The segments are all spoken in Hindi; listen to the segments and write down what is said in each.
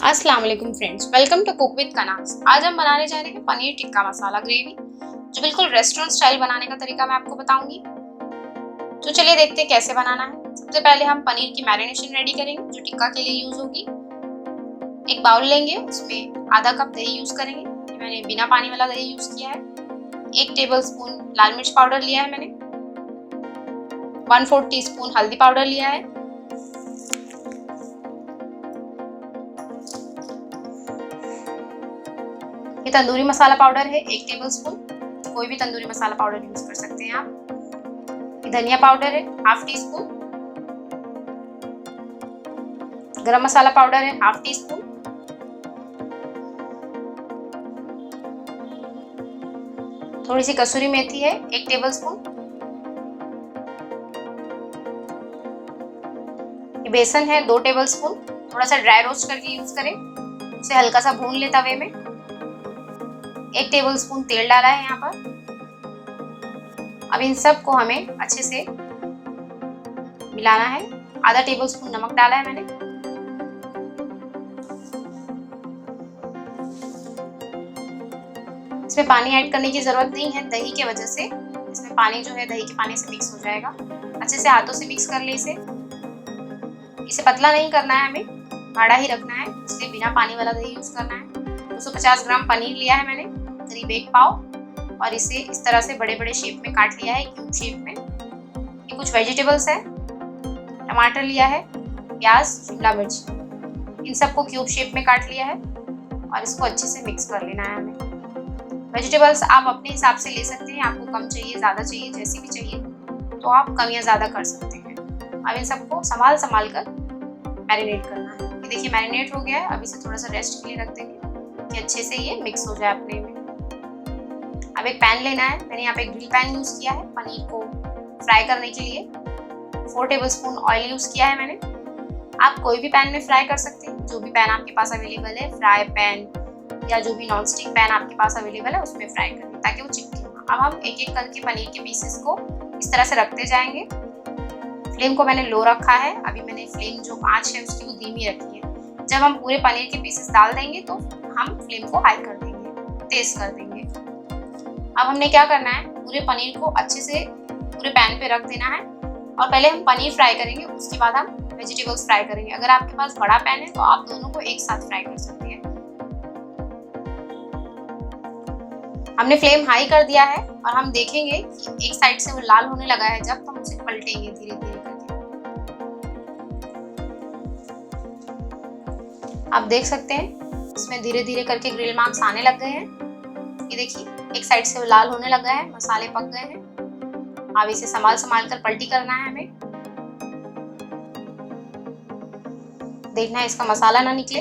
अस्सलाम वालेकुम friends, welcome to cook with Kanaz. आज हम बनाने जा रहे हैं पनीर टिक्का मसाला ग्रेवी, जो बिल्कुल रेस्टोरेंट स्टाइल बनाने का तरीका मैं आपको बताऊंगी। तो चलिए देखते हैं कैसे बनाना है। सबसे पहले हम पनीर की मैरिनेशन रेडी करेंगे जो टिक्का के लिए यूज होगी। एक बाउल लेंगे, उसमें आधा कप दही यूज करेंगे। मैंने बिना पानी वाला दही यूज किया है। 1 टेबलस्पून लाल मिर्च पाउडर लिया है मैंने। 1/4 टीस्पून हल्दी पाउडर लिया है। ये तंदूरी मसाला पाउडर है 1 टेबलस्पून। कोई भी तंदूरी मसाला पाउडर यूज कर सकते हैं आप। ये धनिया पाउडर है 1/2 टीस्पून। गरम मसाला पाउडर है 1/2 टीस्पून। थोड़ी सी कसूरी मेथी है 1 टेबलस्पून। ये बेसन है 2 टेबलस्पून। थोड़ा सा ड्राई रोस्ट करके यूज करें, उसे हल्का सा भून ले तवे में। 1 टेबलस्पून तेल डाला है यहाँ पर। अब इन सब को हमें अच्छे से मिलाना है। आधा टेबलस्पून नमक डाला है मैंने। इसमें पानी ऐड करने की जरूरत नहीं है, दही की वजह से इसमें पानी जो है दही के पानी से मिक्स हो जाएगा। अच्छे से हाथों से मिक्स कर ले इसे पतला नहीं करना है, हमें गाढ़ा ही रखना है, इसलिए बिना पानी वाला दही यूज करना है। 250 ग्राम पनीर लिया है मैंने, करीब 1 पाव, और इसे इस तरह से बड़े बड़े शेप में काट लिया है, क्यूब शेप में। ये कुछ वेजिटेबल्स है, टमाटर लिया है, प्याज, शिमला मिर्च, इन सबको क्यूब शेप में काट लिया है और इसको अच्छे से मिक्स कर लेना है हमें। वेजिटेबल्स आप अपने हिसाब से ले सकते हैं, आपको कम चाहिए ज़्यादा चाहिए जैसी भी चाहिए तो आप कम या ज़्यादा कर सकते हैं। अब इन सबको संभाल कर मैरिनेट करना है। ये देखिए मैरिनेट हो गया है। अब इसे थोड़ा सा रेस्ट के लिए रख देंगे कि अच्छे से ये मिक्स हो जाए अपने में। अब एक पैन लेना है, मैंने यहाँ पे ग्रिल पैन यूज़ किया है पनीर को फ्राई करने के लिए। 4 टेबलस्पून ऑयल यूज़ किया है मैंने। आप कोई भी पैन में फ्राई कर सकते हैं, जो भी पैन आपके पास अवेलेबल है, फ्राई पैन या जो भी नॉन स्टिक पैन आपके पास अवेलेबल है उसमें फ्राई करें ताकि वो चिपके ना। अब हम एक एक करके पनीर के पीसेस को इस तरह से रखते जाएंगे। फ्लेम को मैंने लो रखा है। अभी मैंने फ्लेम जो आंच है उसकी वो धीमी रखी है। जब हम पूरे पनीर के पीसेस डाल देंगे तो हम फ्लेम को हाई कर देंगे, तेज कर देंगे। अब हमने क्या करना है, पूरे पनीर को अच्छे से पूरे पैन पे रख देना है और पहले हम पनीर फ्राई करेंगे, उसके बाद हम वेजिटेबल्स फ्राई करेंगे। अगर आपके पास बड़ा पैन है तो आप दोनों को एक साथ फ्राई कर सकते हैं। हमने फ्लेम हाई कर दिया है और हम देखेंगे कि एक साइड से वो लाल होने लगा है। जब हम उसे पलटेंगे धीरे धीरे करके, आप देख सकते हैं इसमें धीरे धीरे करके ग्रिल मार्क्स आने लग गए हैं। ये देखिए एक साइड से वो लाल होने लगा है, मसाले पक गए हैं। अब इसे संभाल कर पलटी करना है हमें। देखना है इसका मसाला ना निकले।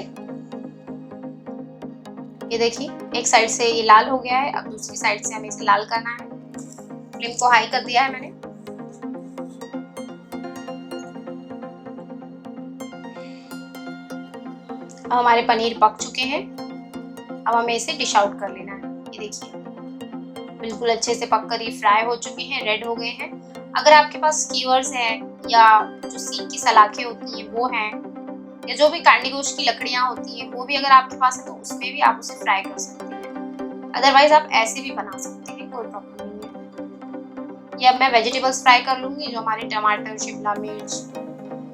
ये देखिए एक साइड से ये लाल हो गया है, अब दूसरी साइड से हमें इसे लाल करना है। फ्लेम को हाई कर दिया है मैंने। अब हमारे पनीर पक चुके हैं। अब हमें इसे डिश आउट कर लेना है। ये देखिए बिल्कुल अच्छे से पक कर ये फ्राई हो चुके हैं, रेड हो गए हैं। अगर आपके पास स्कीवर्स हैं या जो सीख की सलाखें होती हैं वो हैं, या जो भी कांडी गोश्त की लकड़ियां होती हैं वो भी अगर आपके पास है तो उसमें भी आप उसे फ्राई कर सकते हैं। अदरवाइज आप ऐसे भी बना सकते हैं, कोई प्रॉब्लम नहीं है। ये अब मैं वेजिटेबल्स फ्राई कर लूँगी, जो हमारे टमाटर, शिमला मिर्च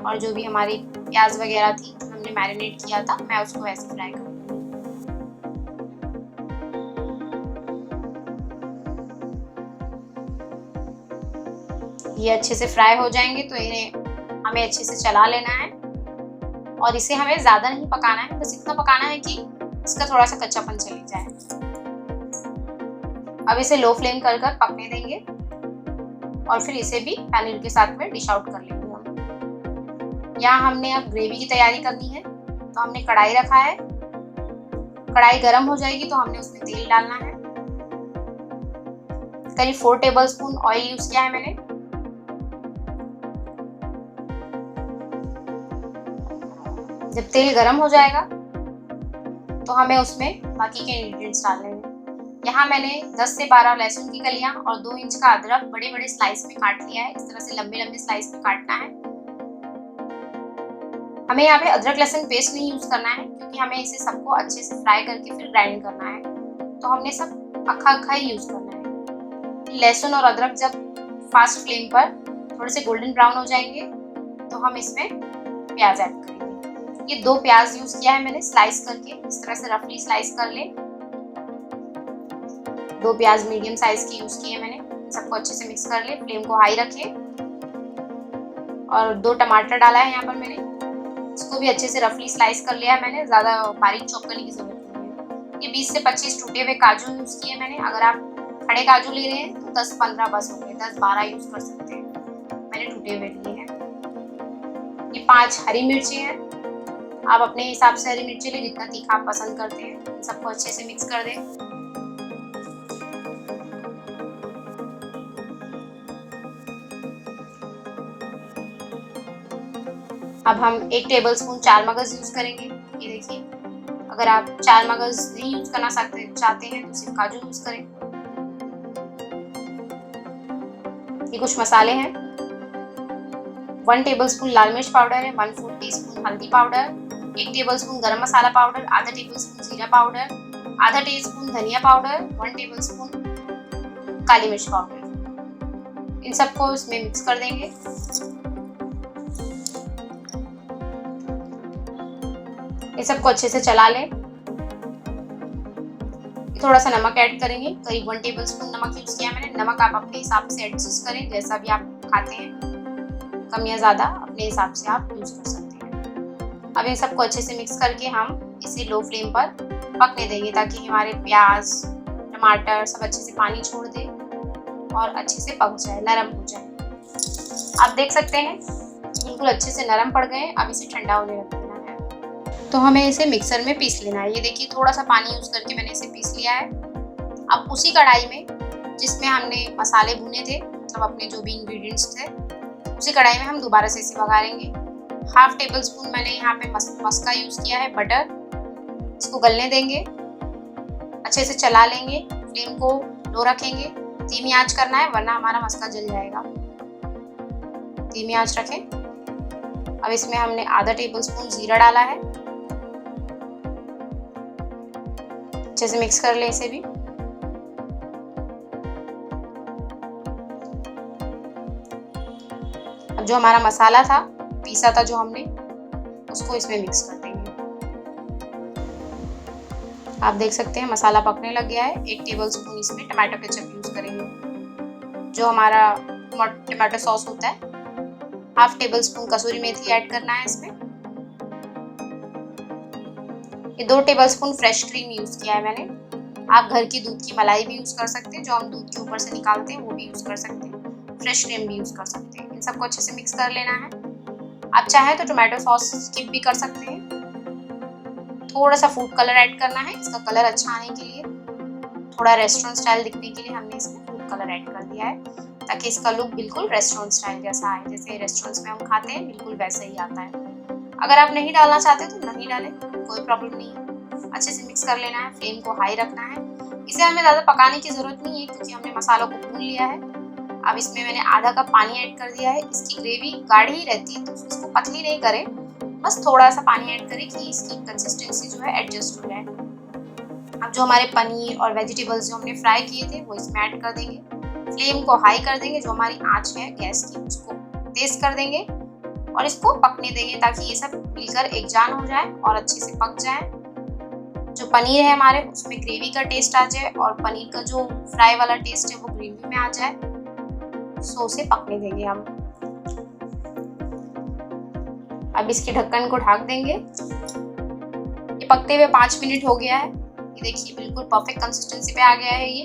और जो भी हमारी प्याज वगैरह थी जो हमने मैरिनेट किया था, मैं उसको ऐसे फ्राई करूँगी। ये अच्छे से फ्राई हो जाएंगे तो इन्हें हमें अच्छे से चला लेना है और इसे हमें ज़्यादा नहीं पकाना है, बस इतना पकाना है कि इसका थोड़ा सा कच्चापन चले जाए। अब इसे लो फ्लेम कर पकने देंगे और फिर इसे भी पनीर के साथ में डिश आउट कर लेंगे हम। यहाँ हमने अब ग्रेवी की तैयारी करनी है, तो हमने कढ़ाई रखा है। कढ़ाई गर्म हो जाएगी तो हमने उसमें तेल डालना है। करीब 4 टेबलस्पून ऑयल यूज किया है मैंने। जब तेल गर्म हो जाएगा तो हमें उसमें बाकी के इंग्रेडिएंट्स डालने हैं। यहाँ मैंने 10 से 12 लहसुन की कलियां और 2 इंच का अदरक बड़े बड़े स्लाइस में काट लिया है। इस तरह से लंबे लंबे स्लाइस में काटना है। हमें यहाँ पे अदरक लहसुन पेस्ट नहीं यूज करना है, क्योंकि हमें इसे सबको अच्छे से फ्राई करके फिर ग्राइंड करना है, तो हमने सब अक्खा अक्खा ही यूज करना है। लहसुन और अदरक जब फास्ट फ्लेम पर थोड़े से गोल्डन ब्राउन हो जाएंगे तो हम इसमें प्याज ऐड करेंगे। ये 2 प्याज यूज किया है मैंने स्लाइस करके, इस तरह से रफली स्लाइस कर ले। 2 प्याज मीडियम साइज की यूज की है मैंने। सबको अच्छे से मिक्स कर ले, फ्लेम को हाई रखिए। और 2 टमाटर डाला है यहाँ पर मैंने, इसको भी अच्छे से रफली स्लाइस कर लिया है मैंने, ज़्यादा बारीक चॉप करने की जरूरत नहीं है। ये 20 से 25 टूटे हुए काजू यूज किए मैंने। अगर आप खड़े काजू ले रहे हैं तो 10-15 बस हो गए, 10-12 यूज कर सकते हैं, मैंने टूटे हुए लिए हैं। ये 5 हरी मिर्ची हैं, आप अपने हिसाब से हरी मिर्ची ले, जितना तीखा आप पसंद करते हैं। सबको अच्छे से मिक्स कर दें। अब हम 1 टेबलस्पून चार मगज यूज करेंगे। ये देखिए, अगर आप चार मगज नहीं यूज करना चाहते हैं तो सिर्फ काजू यूज करें। ये कुछ मसाले हैं। 1 टेबलस्पून लाल मिर्च पाउडर है, 1/4 टीस्पून हल्दी पाउडर, 1 टेबलस्पून गरम मसाला पाउडर, आधा टेबलस्पून जीरा पाउडर, आधा टीस्पून धनिया पाउडर, 1 टेबलस्पून काली मिर्च पाउडर। इन सबको इसमें मिक्स कर देंगे। ये सबको अच्छे से चला लें। थोड़ा सा नमक ऐड करेंगे, करीब 1 टेबलस्पून नमक यूज किया मैंने। नमक आप अपने हिसाब से एडजस्ट करें, जैसा भी आप खाते हैं, कम या ज़्यादा अपने हिसाब से आप यूज कर सकते हैं। अब इन सबको अच्छे से मिक्स करके हम इसे लो फ्लेम पर पकने देंगे, ताकि हमारे प्याज टमाटर सब अच्छे से पानी छोड़ दे और अच्छे से पक जाए, नरम हो जाए। आप देख सकते हैं बिल्कुल अच्छे से नरम पड़ गए। अब इसे ठंडा होने रख देना है। तो हमें इसे मिक्सर में पीस लेना है। ये देखिए, थोड़ा सा पानी यूज करके मैंने इसे पीस लिया है। अब उसी कढ़ाई में जिसमें हमने मसाले भुने थे, मतलब अपने जो भी इंग्रेडिएंट्स थे, उसी कढ़ाई में हम दोबारा से इसे पकाएंगे। 1/2 टेबलस्पून मैंने यहाँ पे मस्का यूज किया है, बटर। इसको गलने देंगे, अच्छे से चला लेंगे, फ्लेम को लो रखेंगे, धीमी आंच करना है वरना हमारा मस्का जल जाएगा। धीमी आंच रखें। अब इसमें हमने आधा टेबलस्पून जीरा डाला है, अच्छे से मिक्स कर लें इसे भी। अब जो हमारा मसाला था, पीसा था जो हमने, उसको इसमें मिक्स कर देंगे। आप देख सकते हैं मसाला पकने लग गया है। 1 टेबलस्पून इसमें टमाटो केचप यूज करेंगे, जो हमारा टमाटो सॉस होता है। 1/2 टेबलस्पून कसूरी मेथी ऐड करना है इसमें। ये 2 टेबलस्पून फ्रेश क्रीम यूज किया है मैंने। आप घर की दूध की मलाई भी यूज कर सकते हैं, जो हम दूध के ऊपर से निकालते हैं, वो भी यूज कर सकते हैं। फ्रेश क्रीम भी यूज कर सकते हैं। इन सबको अच्छे से मिक्स कर लेना है। आप चाहें तो टोमेटो सॉस स्किप भी कर सकते हैं। थोड़ा सा फूड कलर ऐड करना है, इसका कलर अच्छा आने के लिए, थोड़ा रेस्टोरेंट स्टाइल दिखने के लिए हमने इसमें फूड कलर ऐड कर दिया है, ताकि इसका लुक बिल्कुल रेस्टोरेंट स्टाइल जैसा आए, जैसे रेस्टोरेंट्स में हम खाते हैं बिल्कुल वैसा ही आता है। अगर आप नहीं डालना चाहते तो नहीं डालें, कोई प्रॉब्लम नहीं है। अच्छे से मिक्स कर लेना है, फ्लेम को हाई रखना है। इसे हमें ज़्यादा पकाने की ज़रूरत नहीं है, क्योंकि हमने मसालों को भून लिया है। अब इसमें मैंने आधा कप पानी ऐड कर दिया है। इसकी ग्रेवी गाढ़ी ही रहती है, तो इसको पतली नहीं करें, बस थोड़ा सा पानी ऐड करें कि इसकी कंसिस्टेंसी जो है एडजस्ट हो जाए। अब जो हमारे पनीर और वेजिटेबल्स जो हमने फ्राई किए थे, वो इसमें ऐड कर देंगे। फ्लेम को हाई कर देंगे, जो हमारी आँच है गैस की उसको तेज कर देंगे और इसको पकने देंगे, ताकि ये सब मिलकर एक जान हो जाए और अच्छे से पक जाए। जो पनीर है हमारे, उसमें ग्रेवी का टेस्ट आ जाए और पनीर का जो फ्राई वाला टेस्ट है वो ग्रेवी में आ जाए। सो उसे पकने देंगे हम। अब इसके ढक्कन को ढक देंगे। ये पकते हुए 5 मिनट हो गया है। ये देखिए बिल्कुल परफेक्ट कंसिस्टेंसी पे आ गया है। ये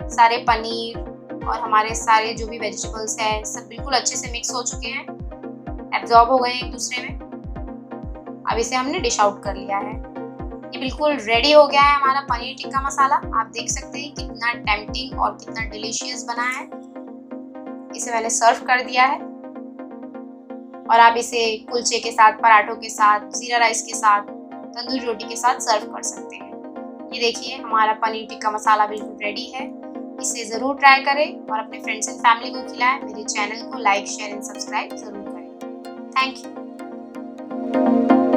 सारे पनीर और हमारे सारे जो भी वेजिटेबल्स है सब बिल्कुल अच्छे से मिक्स हो चुके हैं, एब्जॉर्ब हो गए एक दूसरे में। अब इसे हमने डिश आउट कर लिया है। ये बिल्कुल रेडी हो गया है हमारा पनीर टिक्का मसाला। आप देख सकते हैं कितना टेम्पटिंग और कितना डिलीशियस बना है। इसे मैंने सर्व कर दिया है और आप इसे कुलचे के साथ, पराठों के साथ, जीरा राइस के साथ, तंदूरी रोटी के साथ सर्व कर सकते हैं। ये देखिए हमारा पनीर टिक्का मसाला बिल्कुल रेडी है। इसे ज़रूर ट्राई करें और अपने फ्रेंड्स एंड फैमिली को खिलाएं। मेरे चैनल को लाइक, शेयर एंड सब्सक्राइब ज़रूर करें। Thank you. है।